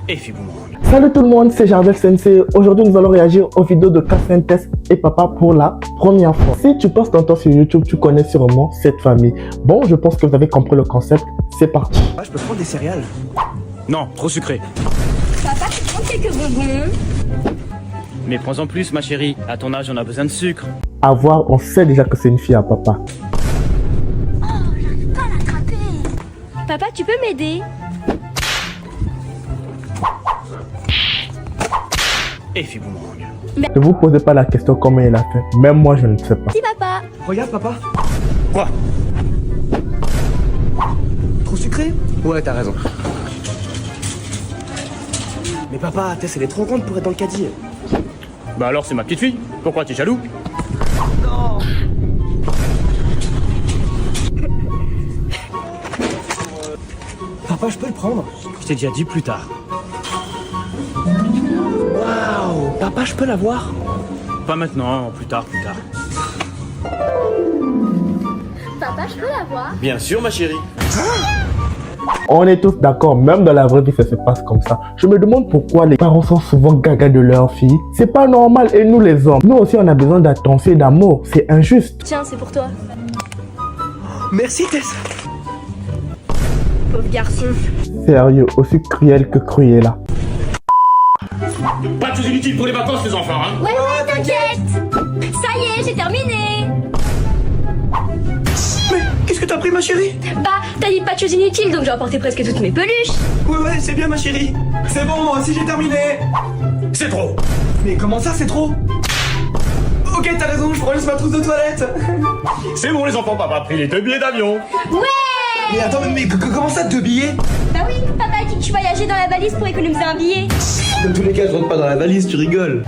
Et Fiboumong. Salut tout le monde, c'est Jarvel Sensei. Aujourd'hui, nous allons réagir aux vidéos de Cassintess et Papa pour la première fois. Si tu passes ton temps sur YouTube, tu connais sûrement cette famille. Bon, je pense que vous avez compris le concept. C'est parti. Ah, je peux prendre des céréales? Non, trop sucré. Papa, tu prends quelques bonbons? Mais prends-en plus, ma chérie. À ton âge, on a besoin de sucre. À voir, on sait déjà que c'est une fille à Papa. Oh, j'arrive pas à l'attraper. Papa, tu peux m'aider? Et Fiboumong. Ne vous posez pas la question comment il a fait. Même moi, je ne sais pas. Si, papa. Regarde, papa. Quoi? Trop sucré? Ouais, t'as raison. Mais papa, Tess, elle est trop grande pour être dans le caddie. Bah alors, c'est ma petite fille. Pourquoi, t'es jaloux? Non. Papa, je peux le prendre? Je t'ai déjà dit plus tard. Waouh! Papa, je peux l'avoir? Pas maintenant, plus tard, plus tard. Papa, je peux l'avoir? Bien sûr, ma chérie. On est tous d'accord, même dans la vraie vie, ça se passe comme ça. Je me demande pourquoi les parents sont souvent gaga de leur fille. C'est pas normal, et nous les hommes, nous aussi on a besoin d'attention et d'amour. C'est injuste. Tiens, c'est pour toi. Merci, Tess. Pauvre garçon. Sérieux, aussi cruel que Cruella. Pas de choses inutiles pour les vacances, les enfants, hein? Ouais, t'inquiète. Ça y est, j'ai terminé. Mais qu'est-ce que t'as pris, ma chérie? Bah, t'as dit pas de choses inutiles, donc j'ai emporté presque toutes mes peluches. Ouais, c'est bien, ma chérie. C'est bon, moi aussi j'ai terminé. C'est trop. Mais comment ça, c'est trop? Ok, t'as raison, je prends juste ma trousse de toilette. C'est bon, les enfants, papa a pris les 2 billets d'avion. Ouais. Mais attends, mais comment ça, 2 billets? Bah oui, papa a dit que tu voyageais dans la valise pour économiser un billet. Dans tous les cas, je rentre pas dans la valise, tu rigoles.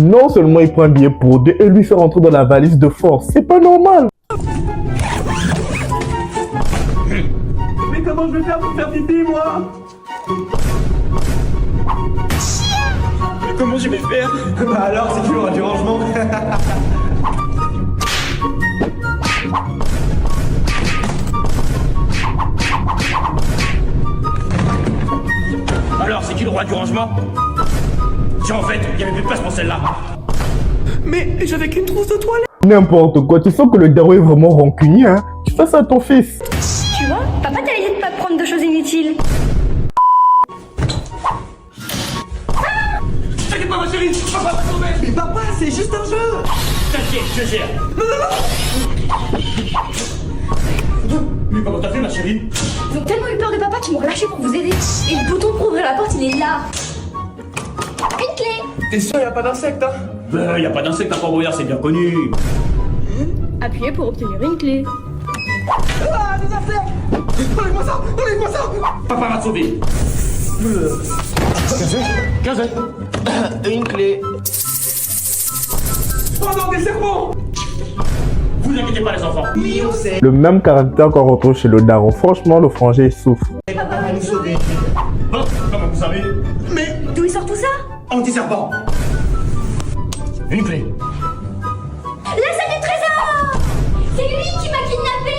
Non seulement il prend un billet pour deux et lui fait rentrer dans la valise de force. C'est pas normal. Mais comment je vais faire pour faire pipi, moi? Mais comment je vais faire? Bah alors, c'est qu'il y aura du rangement. Alors, c'est qui le roi du rangement? Tiens, en fait, il y avait plus de place pour celle-là. Mais j'avais qu'une trousse de toilette. N'importe quoi, tu sens que le daron est vraiment rancunier, hein. Tu fais ça à ton fils. Tu vois, papa t'a dit de pas prendre de choses inutiles. T'inquiète pas, ma chérie, papa va tomber. Mais papa, c'est juste un jeu. T'inquiète, je gère. Non. Mais comment t'as fait, ma chérie? Ils ont tellement eu peur de papa qu'ils m'ont relâché pour vous aider. Et le bouton pour ouvrir la porte, il est là. Une clé. T'es sûr, y a pas d'insectes, hein? Y a pas d'insectes à Port-Royal, c'est bien connu. Appuyez pour obtenir une clé. Ah, des insectes! Enlève-moi ça! Enlève-moi ça! Papa va te sauver. 15 Une clé. Oh non, des serpents! Vous n'inquiétez pas, les enfants. Oui, on sait. Le même caractère qu'on retrouve chez le daron. Franchement, le frangin il souffre. Papa va nous sauver. Oh, comment vous savez? Mais D'où il sort tout ça? anti-serpent. Une clé. La salle du trésor. C'est lui qui m'a kidnappé.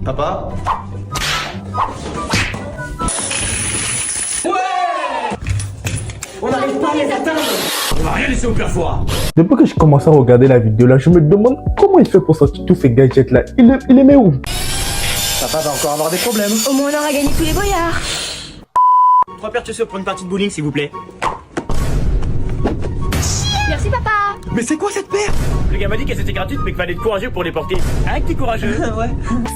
Papa? Ouais! On n'arrive pas à les atteindre! On va rien laisser au père Fouras! Depuis que j'ai commencé à regarder la vidéo là, je me demande comment il fait pour sortir tous ces gadgets là. Il les met où? Papa va encore avoir des problèmes. Au moins on aura gagné tous les boyards. 3 paires de chaussures pour une partie de bowling, s'il vous plaît. Merci papa. Mais c'est quoi cette paire? Le gars m'a dit qu'elles étaient gratuites, mais qu'il fallait être courageux pour les porter. Un petit courageux. Ouais.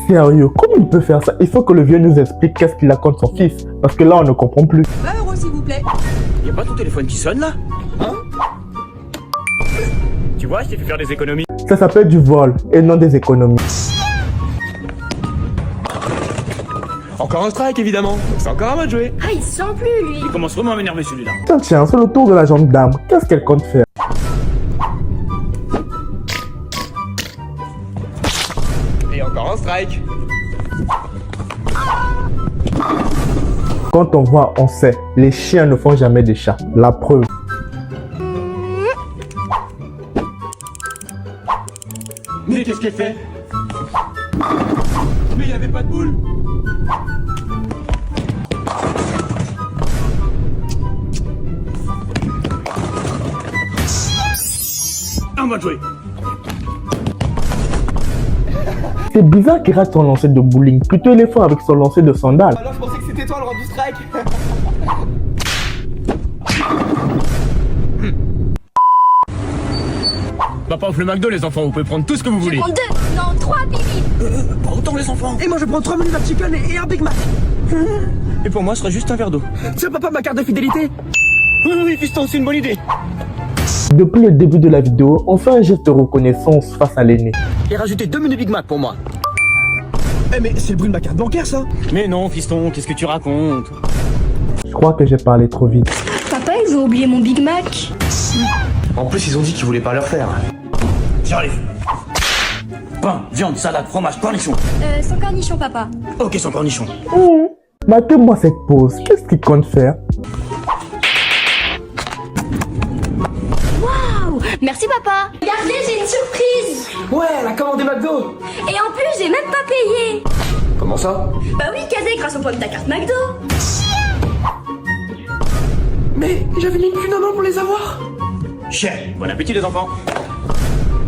Sérieux, comment il peut faire ça? Il faut que le vieux nous explique qu'est-ce qu'il a contre son fils. Parce que là, on ne comprend plus. 20 € s'il vous plaît. Y'a pas ton téléphone qui sonne là? Hein? Tu vois, je t'ai fait faire des économies. Ça s'appelle du vol et non des économies. Encore un strike évidemment, donc c'est encore à moi de jouer. Ah, il se sent plus lui. Il commence vraiment à m'énerver celui-là. Tiens, tiens, c'est le tour de la gendarme. Qu'est-ce qu'elle compte faire? Et encore un strike. Quand on voit, on sait. Les chiens ne font jamais des chats. La preuve. Mais qu'est-ce qu'elle fait? Mais il avait pas de boule. On va jouer. C'est bizarre qu'il rate son lancer de bowling. Plutôt il est fort avec son lancer de sandales. Alors je pensais que c'était toi le roi du strike. Papa offre le McDo les enfants, vous pouvez prendre tout ce que vous voulez. Prends 2, non 3 Bibi. Pas autant les enfants. Et moi je prends 3 menus McChicken et un Big Mac. Et pour moi ce serait juste un verre d'eau. Tiens papa, ma carte de fidélité. Oui fiston, c'est une bonne idée. Depuis le début de la vidéo, on fait un geste de reconnaissance face à l'aîné. Et rajouter 2 menus Big Mac pour moi. Eh mais c'est le bruit de ma carte bancaire ça. Mais non fiston, qu'est-ce que tu racontes? Je crois que j'ai parlé trop vite. Papa, ils ont oublié mon Big Mac. En plus ils ont dit qu'ils voulaient pas leur faire. J'arrive. Pain, viande, salade, fromage, cornichon. Sans cornichon, papa. Ok sans cornichon. Matez-moi cette pause. Qu'est-ce qu'il compte faire? Waouh, merci papa. Regardez, j'ai une surprise. Ouais, elle a commandé McDo. Et en plus, j'ai même pas payé. Comment ça? Bah oui, casé grâce au point de ta carte McDo. Mais j'avais mis une thune en main pour les avoir. Cher, bon appétit les enfants.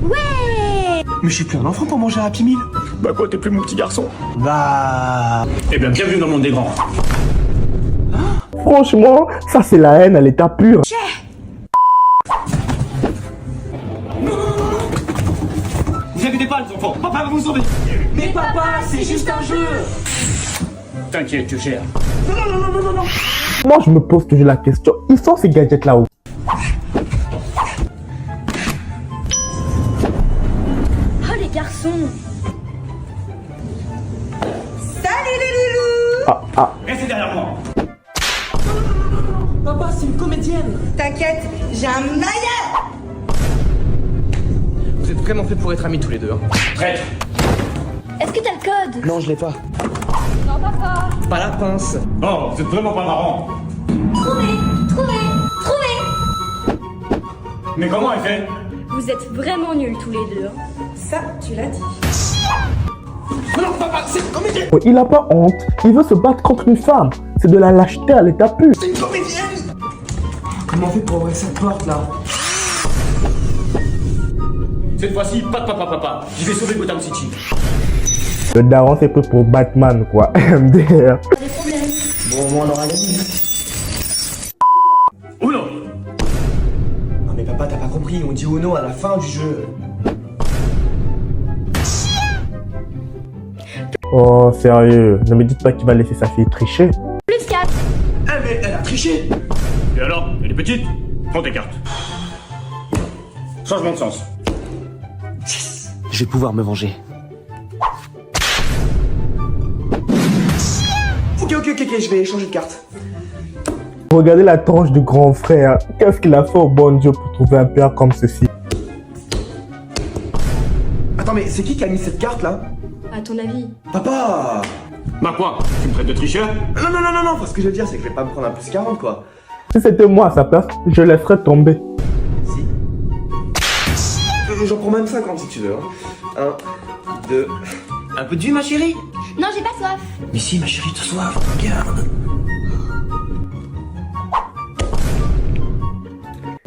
Ouais. Mais je suis plus un enfant pour manger un Happy Meal. Bah quoi, t'es plus mon petit garçon? Bah... Eh bien, bienvenue dans le monde des grands. Franchement, ça c'est la haine à l'état pur. Vous inquiétez pas les enfants, papa va vous sauver. Mais papa, c'est juste un jeu. T'inquiète, tu gères. Non. Moi je me pose toujours la question, ils sont ces gadgets là-haut. Oh les garçons. Salut les loulous. Restez derrière moi. Papa, c'est une comédienne. T'inquiète, j'ai un meilleur. Vous êtes vraiment faits pour être amis tous les deux. Hein. Traître. Est-ce que t'as le code? Non, je l'ai pas. Non, papa. Pas la pince. Oh, vous êtes vraiment pas marrant. Trouvé. Mais comment elle fait? Vous êtes vraiment nuls tous les deux. Ça, tu l'as dit. Non, papa, c'est une comédienne. Il a pas honte, il veut se battre contre une femme. C'est de la lâcheté à l'état pur. C'est une comédienne. Comment on fait pour ouvrir cette porte là? Cette fois-ci, pas de papa. Je vais sauver Gotham City. Le daron s'est pris pour Batman quoi. MDR. Des problèmes. Bon, moi on aura gagné. Uno. Non mais papa, t'as pas compris, on dit Uno à la fin du jeu. Oh sérieux, ne me dites pas qu'il va laisser sa fille tricher. Plus 4. Ah mais elle a triché. Et alors, elle est petite? Prends tes cartes. Changement de sens. Je vais pouvoir me venger. Ok, je vais changer de carte. Regardez la tranche du grand frère. Qu'est-ce qu'il a fait au bon Dieu pour trouver un père comme ceci? Attends, mais c'est qui a mis cette carte là? À ton avis? Papa! Bah quoi? Tu me traites de tricheur? Non, parce que je veux dire, c'est que je vais pas me prendre un plus 40 quoi. Si c'était moi à sa place, je laisserais tomber. Si. J'en prends même 50 si tu veux. 1, 2. Un peu de jus, ma chérie? Non, j'ai pas soif. Mais si, ma chérie, t'as soif, regarde.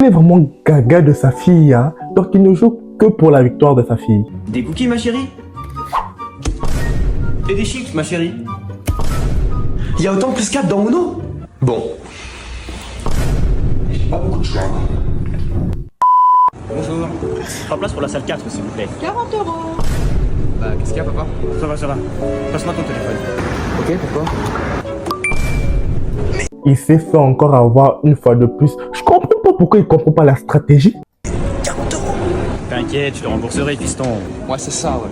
Il est vraiment gaga de sa fille, hein. Donc il ne joue que pour la victoire de sa fille. Des cookies, ma chérie? Et des chips, ma chérie? Il y a autant de plus 4 dans Uno? Bon. Pas beaucoup de choix. Bonjour. En place pour la salle 4, s'il vous plaît. 40 €. Bah, qu'est-ce qu'il y a, papa? Ça va. Passe-moi ton téléphone. Ok, pourquoi? Il s'est fait encore avoir une fois de plus. Je comprends pas pourquoi il comprend pas la stratégie. 40 €. T'inquiète, je te rembourserai, fiston. Ouais, c'est ça, ouais.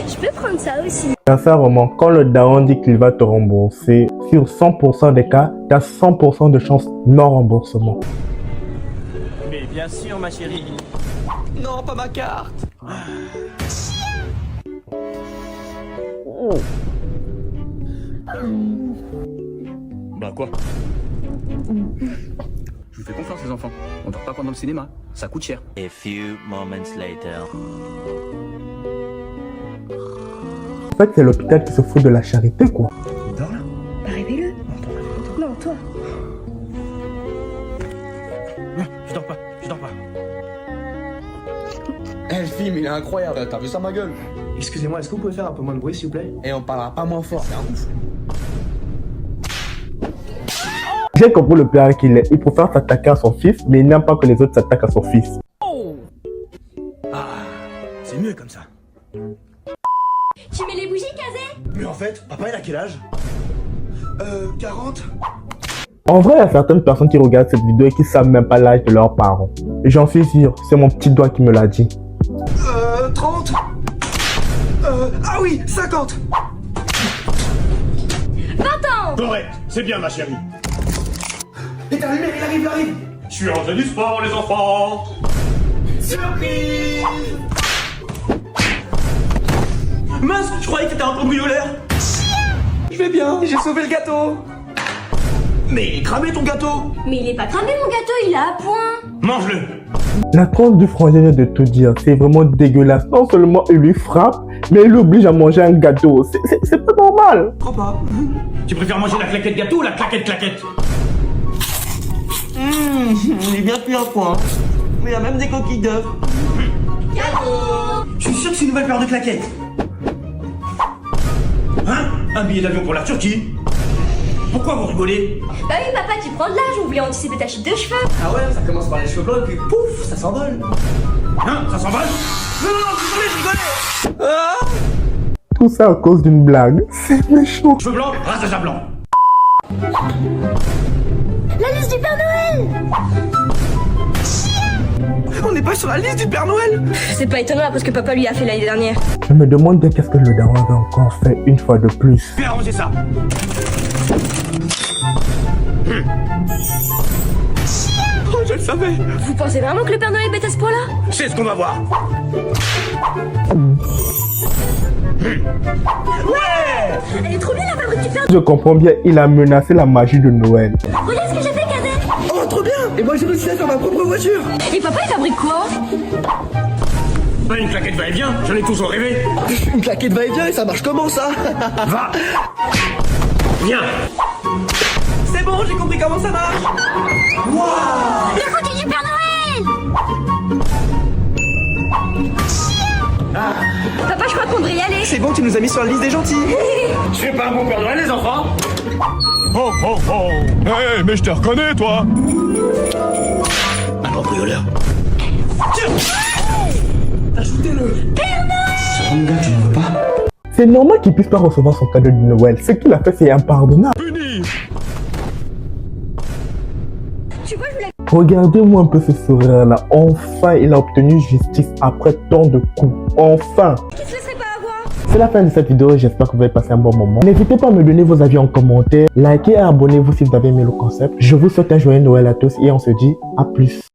Je peux prendre ça aussi. Sincèrement, quand le daron dit qu'il va te rembourser, sur 100% des cas, t'as 100% de chance non-remboursement. Mais bien sûr, ma chérie. Non, pas ma carte. Bah quoi? Je vous fais confiance les enfants. On dort pas pendant le cinéma. Ça coûte cher. A few moments later. fait, c'est l'hôpital qui se fout de la charité, quoi. Il dort là? Bah réveille-le. Non, toi. Non, je dors pas. Eh, le film, il est incroyable. T'as vu ça, ma gueule? Excusez-moi, est-ce que vous pouvez faire un peu moins de bruit, s'il vous plaît? Et on parlera pas moins fort, c'est un ouf. J'ai compris le père qu'il est. Il préfère s'attaquer à son fils, mais il n'aime pas que les autres s'attaquent à son fils. Ah, c'est mieux comme ça. Tu mets les bougies, Kazé? Mais en fait, papa, il a quel âge? 40? En vrai, il y a certaines personnes qui regardent cette vidéo et qui savent même pas l'âge de leurs parents. Et j'en suis sûr, c'est mon petit doigt qui me l'a dit. 30? Ah oui, 50! 20 ans! Correct, c'est bien ma chérie. Il est arrivé, il arrive. Je suis rentré du sport, les enfants. Surprise! Mince, je croyais que t'étais un cambrioleur. Je vais bien, j'ai sauvé le gâteau. Mais il est cramé ton gâteau. Mais il est pas cramé mon gâteau, il est à point! Mange-le. La tante du frangin vient de tout dire, c'est vraiment dégueulasse. Non seulement il lui frappe, mais il l'oblige à manger un gâteau. C'est pas normal. Crois pas. Tu préfères manger la claquette gâteau ou la claquette? Il est bien plus un point. Mais il y a même des coquilles d'œufs. Je suis sûr que c'est une nouvelle paire de claquettes. Hein? Un billet d'avion pour la Turquie? Pourquoi vous rigolez? Bah oui, papa, tu prends de l'âge, on voulait anticiper ta chute de cheveux. Ah ouais, ça commence par les cheveux blancs et puis pouf, ça s'envole. Hein? Ça s'envole? Non, je rigolais. Tout ça à cause d'une blague. C'est méchant. Cheveux blancs, race à blanc. La liste du Père Noël! On n'est pas sur la liste du Père Noël. C'est pas étonnant parce que papa lui a fait l'année dernière. Je me demande bien qu'est-ce que le daron avait encore fait une fois de plus. Fais arranger ça. Oh, je le savais. Vous pensez vraiment que le Père Noël est bête à ce point-là? C'est ce qu'on va voir. Ouais. Elle est trop bien la fabrique du Père Je comprends bien, il a menacé la magie de Noël. Noël. Regarde ce que j'ai fait, Cadet! Oh, trop bien. Et moi j'ai réussi à faire ma propre voiture. Et papa, il fabrique quoi? Pas une claquette va-et-vient, j'en ai toujours rêvé. Une claquette va-et-vient et ça marche comment ça? Va. Viens. C'est bon, j'ai compris comment ça marche. Le côté du Père Noël! Papa, je crois qu'on devrait y aller. C'est bon, tu nous as mis sur la liste des gentils. Je fais pas un bon Père Noël, les enfants. Oh oh oh! Hé, mais je te reconnais, toi! Un cambrioleur. Tiens. Ajoutez-le. C'est un gars que tu ne veux pas. C'est normal qu'il puisse pas recevoir son cadeau de Noël. Ce qu'il a fait, c'est impardonnable. Puni! Tu vois, je voulais... Regardez-moi un peu ce sourire-là. Enfin, il a obtenu justice après tant de coups. Enfin! Qui se laisserait pas avoir? C'est la fin de cette vidéo, j'espère que vous avez passé un bon moment. N'hésitez pas à me donner vos avis en commentaire, likez et abonnez-vous si vous avez aimé le concept. Je vous souhaite un joyeux Noël à tous et on se dit à plus.